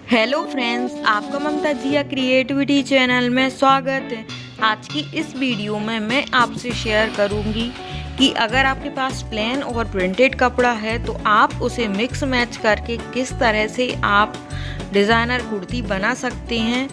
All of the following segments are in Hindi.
हेलो फ्रेंड्स, आपका ममता जिया क्रिएटिविटी चैनल में स्वागत है। आज की इस वीडियो में मैं आपसे शेयर करूंगी कि अगर आपके पास प्लेन और प्रिंटेड कपड़ा है तो आप उसे मिक्स मैच करके किस तरह से आप डिज़ाइनर कुर्ती बना सकते हैं।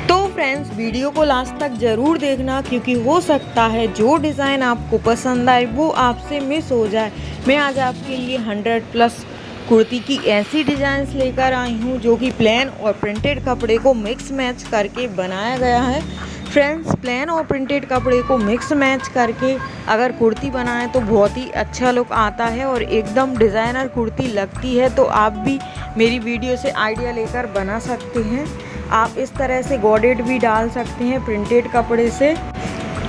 तो फ्रेंड्स, वीडियो को लास्ट तक ज़रूर देखना, क्योंकि हो सकता है जो डिज़ाइन आपको पसंद आए वो आपसे मिस हो जाए। मैं आज आपके लिए 100+ कुर्ती की ऐसी डिज़ाइंस लेकर आई हूँ जो कि प्लेन और प्रिंटेड कपड़े को मिक्स मैच करके बनाया गया है। फ्रेंड्स, प्लेन और प्रिंटेड कपड़े को मिक्स मैच करके अगर कुर्ती बनाएं तो बहुत ही अच्छा लुक आता है और एकदम डिज़ाइनर कुर्ती लगती है। तो आप भी मेरी वीडियो से आइडिया लेकर बना सकते हैं। आप इस तरह से गॉडेड भी डाल सकते हैं प्रिंटेड कपड़े से।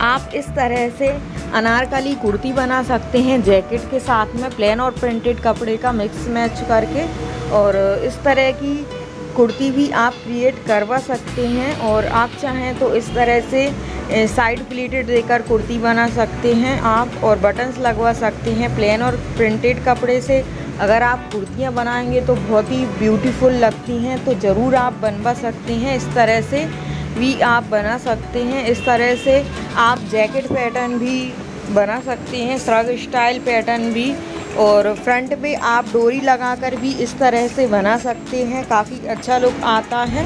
आप इस तरह से अनारकली कुर्ती बना सकते हैं जैकेट के साथ में, प्लेन और प्रिंटेड कपड़े का मिक्स मैच करके। और इस तरह की कुर्ती भी आप क्रिएट करवा सकते हैं। और आप चाहें तो इस तरह से साइड प्लीटेड देकर कुर्ती बना सकते हैं आप, और बटन्स लगवा सकते हैं। प्लेन और प्रिंटेड कपड़े से अगर आप कुर्तियाँ बनाएंगे तो बहुत ही ब्यूटीफुल लगती हैं, तो ज़रूर आप बनवा सकते हैं। इस तरह से भी आप बना सकते हैं। इस तरह से आप जैकेट पैटर्न भी बना सकते हैं, श्रग स्टाइल पैटर्न भी, और फ्रंट पे आप डोरी लगाकर भी इस तरह से बना सकते हैं। काफ़ी अच्छा लुक आता है।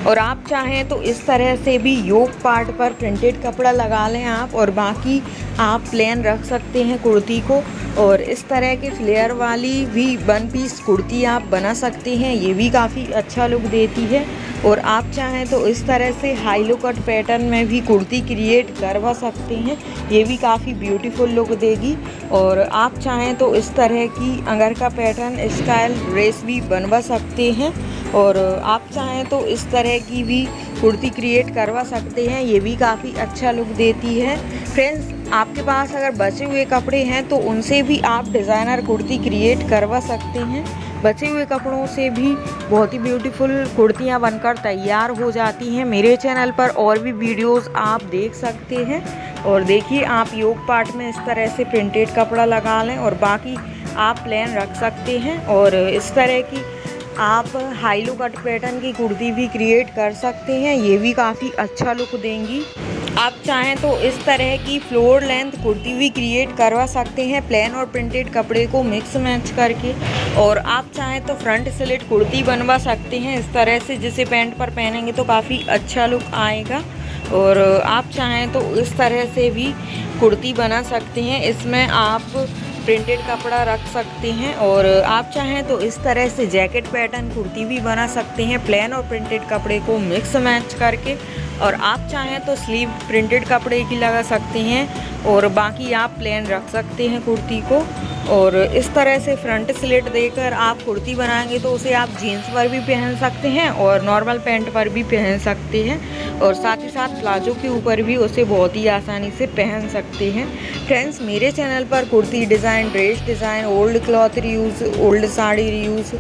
और आप चाहें तो इस तरह से भी योक पार्ट पर प्रिंटेड कपड़ा लगा लें आप, और बाकी आप प्लेन रख सकते हैं कुर्ती को। और इस तरह के फ्लेयर वाली भी 1 पीस कुर्ती आप बना सकते हैं, ये भी काफ़ी अच्छा लुक देती है। और आप चाहें तो इस तरह से हाई लो कट पैटर्न में भी कुर्ती क्रिएट करवा सकते हैं, ये भी काफ़ी ब्यूटीफुल लुक देगी। और आप चाहें तो इस तरह की अंगर का पैटर्न स्टाइल ड्रेस भी बनवा सकते हैं। और आप चाहें तो इस तरह की भी कुर्ती क्रिएट करवा सकते हैं, ये भी काफ़ी अच्छा लुक देती है। फ्रेंड्स, आपके पास अगर बचे हुए कपड़े हैं तो उनसे भी आप डिज़ाइनर कुर्ती क्रिएट करवा सकते हैं। बचे हुए कपड़ों से भी बहुत ही ब्यूटीफुल कुर्तियां बनकर तैयार हो जाती हैं। मेरे चैनल पर और भी वीडियोस आप देख सकते हैं। और देखिए, आप योक पार्ट में इस तरह से प्रिंटेड कपड़ा लगा लें, और बाकी आप प्लेन रख सकते हैं। और इस तरह की आप हाई लो कट पैटर्न की कुर्ती भी क्रिएट कर सकते हैं, ये भी काफ़ी अच्छा लुक देंगी। आप चाहें तो इस तरह की फ्लोर लेंथ कुर्ती भी क्रिएट करवा सकते हैं प्लेन और प्रिंटेड कपड़े को मिक्स मैच करके। और आप चाहें तो फ्रंट स्लिट कुर्ती बनवा सकते हैं इस तरह से, जिसे पैंट पर पहनेंगे तो काफ़ी अच्छा लुक आएगा। और आप चाहें तो इस तरह से भी कुर्ती बना सकते हैं, इसमें आप प्रिंटेड कपड़ा रख सकते हैं। और आप चाहें तो इस तरह से जैकेट पैटर्न कुर्ती भी बना सकते हैं प्लेन और प्रिंटेड कपड़े को मिक्स मैच करके। और आप चाहें तो स्लीव प्रिंटेड कपड़े की लगा सकते हैं, और बाकी आप प्लेन रख सकते हैं कुर्ती को। और इस तरह से फ्रंट स्लिट देकर आप कुर्ती बनाएंगे तो उसे आप जीन्स पर भी पहन सकते हैं और नॉर्मल पैंट पर भी पहन सकते हैं, और साथ ही साथ प्लाजो के ऊपर भी उसे बहुत ही आसानी से पहन सकते हैं। फ्रेंड्स, मेरे चैनल पर kurti design, dress design, old cloth reuse, old sari reuse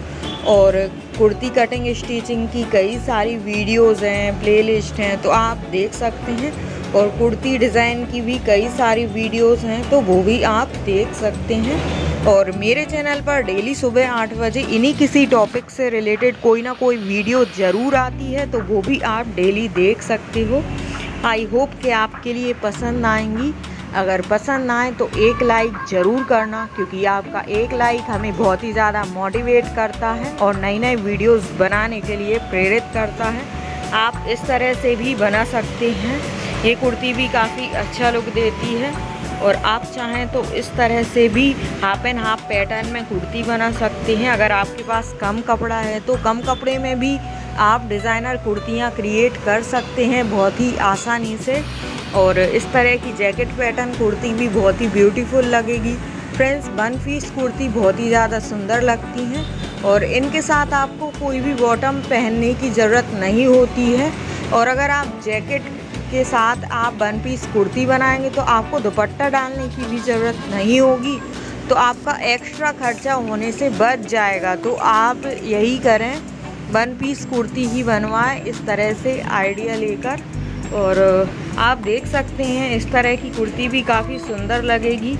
और कुर्ती कटिंग स्टिचिंग की कई सारी वीडियोज़ हैं, प्लेलिस्ट हैं, तो आप देख सकते हैं। और कुर्ती डिज़ाइन की भी कई सारी वीडियोज़ हैं, तो वो भी आप देख सकते हैं। और मेरे चैनल पर डेली सुबह 8 बजे इन्हीं किसी टॉपिक से रिलेटेड कोई ना कोई वीडियो ज़रूर आती है, तो वो भी आप डेली देख सकते हो। आई होप कि आपके लिए पसंद आएंगी। अगर पसंद आए तो एक लाइक ज़रूर करना, क्योंकि आपका एक लाइक हमें बहुत ही ज़्यादा मोटिवेट करता है और नई नई वीडियोज़ बनाने के लिए प्रेरित करता है। आप इस तरह से भी बना सकते हैं, ये कुर्ती भी काफ़ी अच्छा लुक देती है। और आप चाहें तो इस तरह से भी हाफ एंड हाफ पैटर्न में कुर्ती बना सकते हैं। अगर आपके पास कम कपड़ा है तो कम कपड़े में भी आप डिज़ाइनर कुर्तियाँ क्रिएट कर सकते हैं बहुत ही आसानी से। और इस तरह की जैकेट पैटर्न कुर्ती भी बहुत ही ब्यूटीफुल लगेगी। फ्रेंड्स, 1 पीस कुर्ती बहुत ही ज़्यादा सुंदर लगती हैं, और इनके साथ आपको कोई भी बॉटम पहनने की ज़रूरत नहीं होती है। और अगर आप जैकेट के साथ आप 1 पीस कुर्ती बनाएंगे तो आपको दुपट्टा डालने की भी ज़रूरत नहीं होगी, तो आपका एक्स्ट्रा खर्चा होने से बच जाएगा। तो आप यही करें, 1 पीस कुर्ती ही बनवाएं इस तरह से आइडिया लेकर। और आप देख सकते हैं इस तरह की कुर्ती भी काफ़ी सुंदर लगेगी।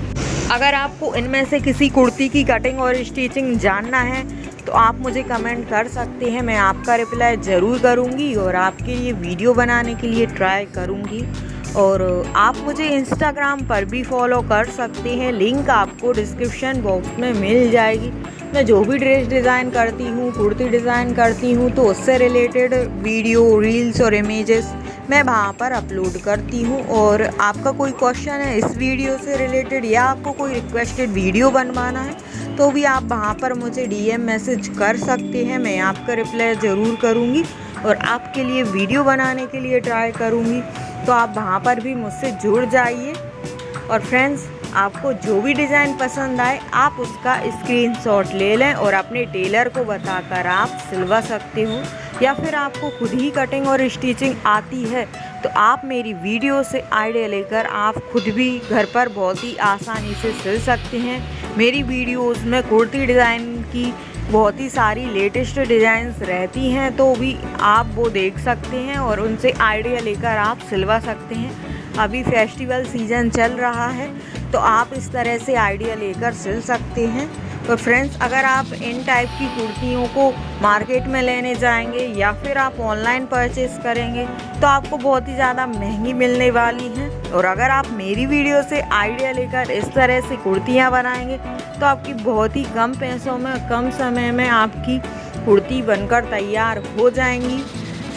अगर आपको इनमें से किसी कुर्ती की कटिंग और स्टिचिंग जानना है तो तो आप मुझे कमेंट कर सकते हैं, मैं आपका रिप्लाई ज़रूर करूँगी और आपके लिए वीडियो बनाने के लिए ट्राई करूँगी। और आप मुझे इंस्टाग्राम पर भी फॉलो कर सकते हैं, लिंक आपको डिस्क्रिप्शन बॉक्स में मिल जाएगी। मैं जो भी ड्रेस डिज़ाइन करती हूँ, कुर्ती डिज़ाइन करती हूँ, तो उससे रिलेटेड वीडियो, रील्स और इमेजेस मैं वहाँ पर अपलोड करती हूँ। और आपका कोई क्वेश्चन है इस वीडियो से रिलेटेड या आपको कोई रिक्वेस्टेड वीडियो बनवाना है तो भी आप वहाँ पर मुझे DM मैसेज कर सकते हैं, मैं आपका रिप्लाई ज़रूर करूँगी और आपके लिए वीडियो बनाने के लिए ट्राई करूँगी। तो आप वहाँ पर भी मुझसे जुड़ जाइए। और फ्रेंड्स, आपको जो भी डिज़ाइन पसंद आए आप उसका स्क्रीनशॉट ले लें और अपने टेलर को बताकर आप सिलवा सकते हो। या फिर आपको खुद ही कटिंग और स्टिचिंग आती है तो आप मेरी वीडियो से आइडिया लेकर आप खुद भी घर पर बहुत ही आसानी से सिल सकते हैं। मेरी वीडियोस में कुर्ती डिज़ाइन की बहुत ही सारी लेटेस्ट डिज़ाइंस रहती हैं, तो भी आप वो देख सकते हैं और उनसे आइडिया लेकर आप सिलवा सकते हैं। अभी फेस्टिवल सीज़न चल रहा है तो आप इस तरह से आइडिया लेकर सिल सकते हैं। तो फ्रेंड्स, अगर आप इन टाइप की कुर्तियों को मार्केट में लेने जाएंगे या फिर आप ऑनलाइन परचेस करेंगे तो आपको बहुत ही ज़्यादा महंगी मिलने वाली हैं। और अगर आप मेरी वीडियो से आइडिया लेकर इस तरह से कुर्तियाँ बनाएंगे तो आपकी बहुत ही कम पैसों में, कम समय में आपकी कुर्ती बनकर तैयार हो जाएंगी।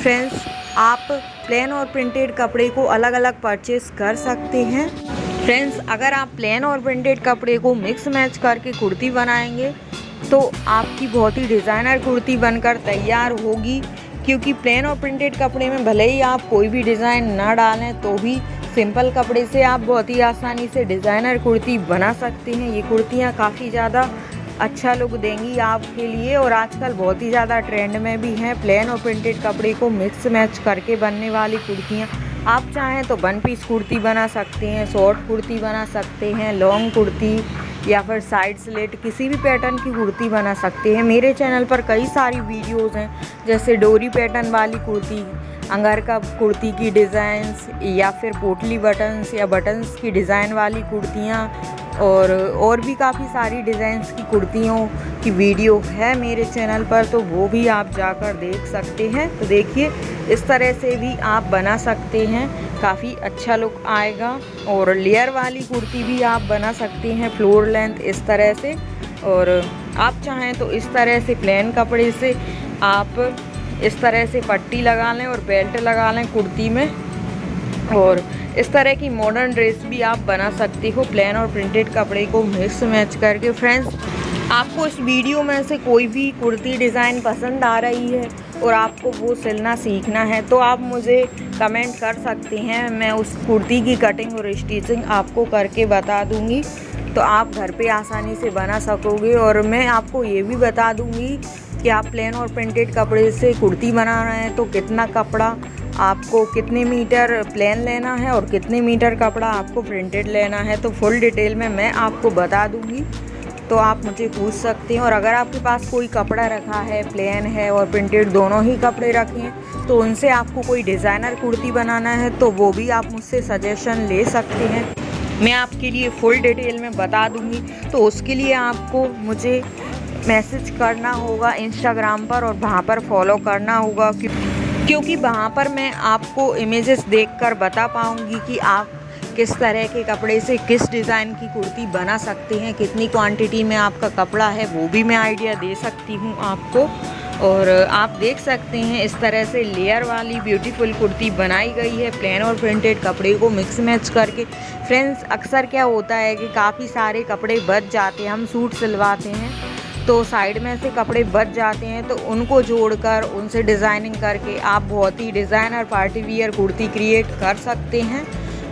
फ्रेंड्स, आप प्लेन और प्रिंटेड कपड़े को अलग अलग परचेस कर सकते हैं। फ्रेंड्स, अगर आप प्लेन और प्रिंटेड कपड़े को मिक्स मैच करके कुर्ती बनाएंगे तो आपकी बहुत ही डिज़ाइनर कुर्ती बनकर तैयार होगी। क्योंकि प्लेन और प्रिंटेड कपड़े में भले ही आप कोई भी डिज़ाइन ना डालें तो भी सिंपल कपड़े से आप बहुत ही आसानी से डिज़ाइनर कुर्ती बना सकते हैं। ये कुर्तियाँ काफ़ी ज़्यादा अच्छा लुक देंगी आपके लिए और आजकल बहुत ही ज़्यादा ट्रेंड में भी हैं प्लेन और प्रिंटेड कपड़े को मिक्स मैच करके बनने वाली कुर्तियाँ। आप चाहें तो 1 पीस कुर्ती बना सकते हैं, शॉर्ट कुर्ती बना सकते हैं, लॉन्ग कुर्ती या फिर साइड स्लिट किसी भी पैटर्न की कुर्ती बना सकते हैं। मेरे चैनल पर कई सारी वीडियोस हैं, जैसे डोरी पैटर्न वाली कुर्ती, अंगरखा कुर्ती की डिज़ाइंस या फिर पोटली बटन्स या बटन्स की डिज़ाइन वाली कुर्तियाँ और भी काफ़ी सारी डिज़ाइंस की कुर्तियों की वीडियो है मेरे चैनल पर, तो वो भी आप जाकर देख सकते हैं। तो देखिए, इस तरह से भी आप बना सकते हैं, काफ़ी अच्छा लुक आएगा। और लेयर वाली कुर्ती भी आप बना सकते हैं फ्लोर लेंथ इस तरह से। और आप चाहें तो इस तरह से प्लेन कपड़े से आप इस तरह से पट्टी लगा लें और बेल्ट लगा लें कुर्ती में, और इस तरह की मॉडर्न ड्रेस भी आप बना सकते हो प्लेन और प्रिंटेड कपड़े को मिक्स मैच करके। फ्रेंड्स, आपको इस वीडियो में से कोई भी कुर्ती डिज़ाइन पसंद आ रही है और आपको वो सिलना सीखना है तो आप मुझे कमेंट कर सकते हैं, मैं उस कुर्ती की कटिंग और स्टिचिंग आपको करके बता दूंगी, तो आप घर पे आसानी से बना सकोगे। और मैं आपको ये भी बता दूंगी कि आप प्लेन और प्रिंटेड कपड़े से कुर्ती बना रहे हैं तो कितना कपड़ा आपको, कितने मीटर प्लेन लेना है और कितने मीटर कपड़ा आपको प्रिंटेड लेना है, तो फुल डिटेल में मैं आपको बता दूंगी, तो आप मुझे पूछ सकते हैं। और अगर आपके पास कोई कपड़ा रखा है, प्लेन है और प्रिंटेड दोनों ही कपड़े रखे हैं, तो उनसे आपको कोई डिज़ाइनर कुर्ती बनाना है तो वो भी आप मुझसे सजेशन ले सकते हैं, मैं आपके लिए फुल डिटेल में बता दूंगी। तो उसके लिए आपको मुझे मैसेज करना होगा इंस्टाग्राम पर और वहाँ पर फॉलो करना होगा, क्योंकि वहाँ पर मैं आपको इमेजेस देखकर बता पाऊँगी कि आप किस तरह के कपड़े से किस डिज़ाइन की कुर्ती बना सकते हैं, कितनी क्वांटिटी में आपका कपड़ा है वो भी मैं आइडिया दे सकती हूँ आपको। और आप देख सकते हैं इस तरह से लेयर वाली ब्यूटीफुल कुर्ती बनाई गई है प्लेन और प्रिंटेड कपड़े को मिक्स मैच करके। फ्रेंड्स, अक्सर क्या होता है कि काफ़ी सारे कपड़े बच जाते हैं, हम सूट सिलवाते हैं तो साइड में से कपड़े बच जाते हैं, तो उनको जोड़कर उनसे डिज़ाइनिंग करके आप बहुत ही designer party wear kurti create कर सकते हैं।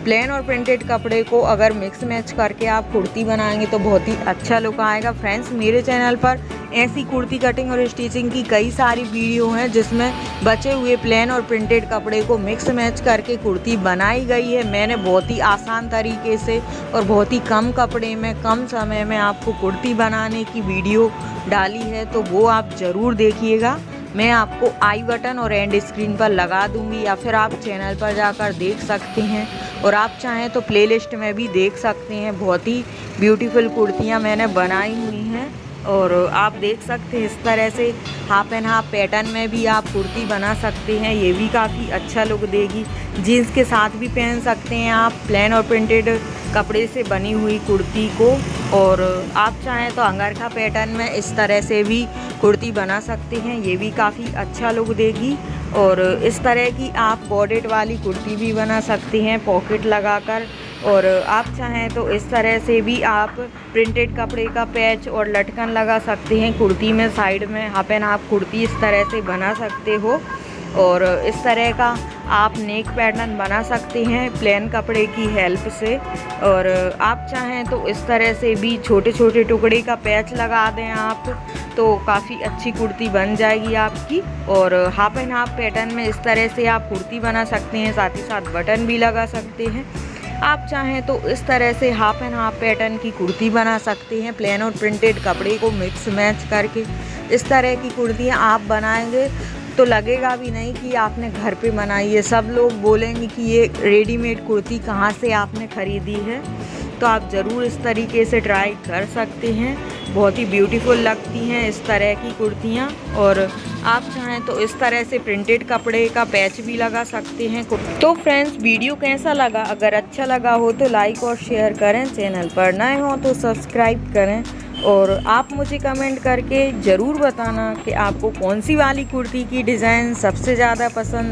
प्लेन और प्रिंटेड कपड़े को अगर मिक्स मैच करके आप कुर्ती बनाएंगे तो बहुत ही अच्छा लुक आएगा। फ्रेंड्स, मेरे चैनल पर ऐसी कुर्ती कटिंग और स्टिचिंग की कई सारी वीडियो हैं जिसमें बचे हुए प्लेन और प्रिंटेड कपड़े को मिक्स मैच करके कुर्ती बनाई गई है। मैंने बहुत ही आसान तरीके से और बहुत ही कम कपड़े में, कम समय में आपको कुर्ती बनाने की वीडियो डाली है, तो वो आप ज़रूर देखिएगा। मैं आपको आई बटन और एंड स्क्रीन पर लगा दूंगी या फिर आप चैनल पर जाकर देख सकते हैं, और आप चाहें तो प्लेलिस्ट में भी देख सकते हैं। बहुत ही ब्यूटीफुल कुर्तियाँ मैंने बनाई हुई हैं। और आप देख सकते हैं इस तरह से हाफ एंड हाफ पैटर्न में भी आप कुर्ती बना सकते हैं। ये भी काफ़ी अच्छा लुक देगी। जीन्स के साथ भी पहन सकते हैं आप प्लेन और प्रिंटेड कपड़े से बनी हुई कुर्ती को। और आप चाहें तो अंगरखा पैटर्न में इस तरह से भी कुर्ती बना सकते हैं। ये भी काफ़ी अच्छा लुक देगी। और इस तरह की आप बॉर्डर वाली कुर्ती भी बना सकते हैं पॉकेट लगाकर। और आप चाहें तो इस तरह से भी आप प्रिंटेड कपड़े का पैच और लटकन लगा सकते हैं कुर्ती में। साइड में हाफ एंड हाफ कुर्ती इस तरह से बना सकते हो। और इस तरह का आप नेक पैटर्न बना सकते हैं प्लेन कपड़े की हेल्प से। और आप चाहें तो इस तरह से भी छोटे छोटे टुकड़े का पैच लगा दें आप, तो काफ़ी अच्छी कुर्ती बन जाएगी आपकी। और हाफ एंड हाफ पैटर्न में इस तरह से आप कुर्ती बना सकते हैं, साथ ही साथ बटन भी लगा सकते हैं। आप चाहें तो इस तरह से हाफ एंड हाफ पैटर्न की कुर्ती बना सकते हैं प्लेन और प्रिंटेड कपड़े को मिक्स मैच करके। इस तरह की कुर्तियाँ आप बनाएंगे तो लगेगा भी नहीं कि आपने घर पे बनाई है। सब लोग बोलेंगे कि ये रेडीमेड कुर्ती कहाँ से आपने ख़रीदी है। तो आप ज़रूर इस तरीके से ट्राई कर सकते हैं। बहुत ही ब्यूटीफुल लगती हैं इस तरह की कुर्तियाँ। और आप चाहें तो इस तरह से प्रिंटेड कपड़े का पैच भी लगा सकते हैं। तो फ्रेंड्स, वीडियो कैसा लगा? अगर अच्छा लगा हो तो लाइक और शेयर करें। चैनल पर नए हो तो सब्सक्राइब करें। और आप मुझे कमेंट करके ज़रूर बताना कि आपको कौन सी वाली कुर्ती की डिज़ाइन सबसे ज़्यादा पसंद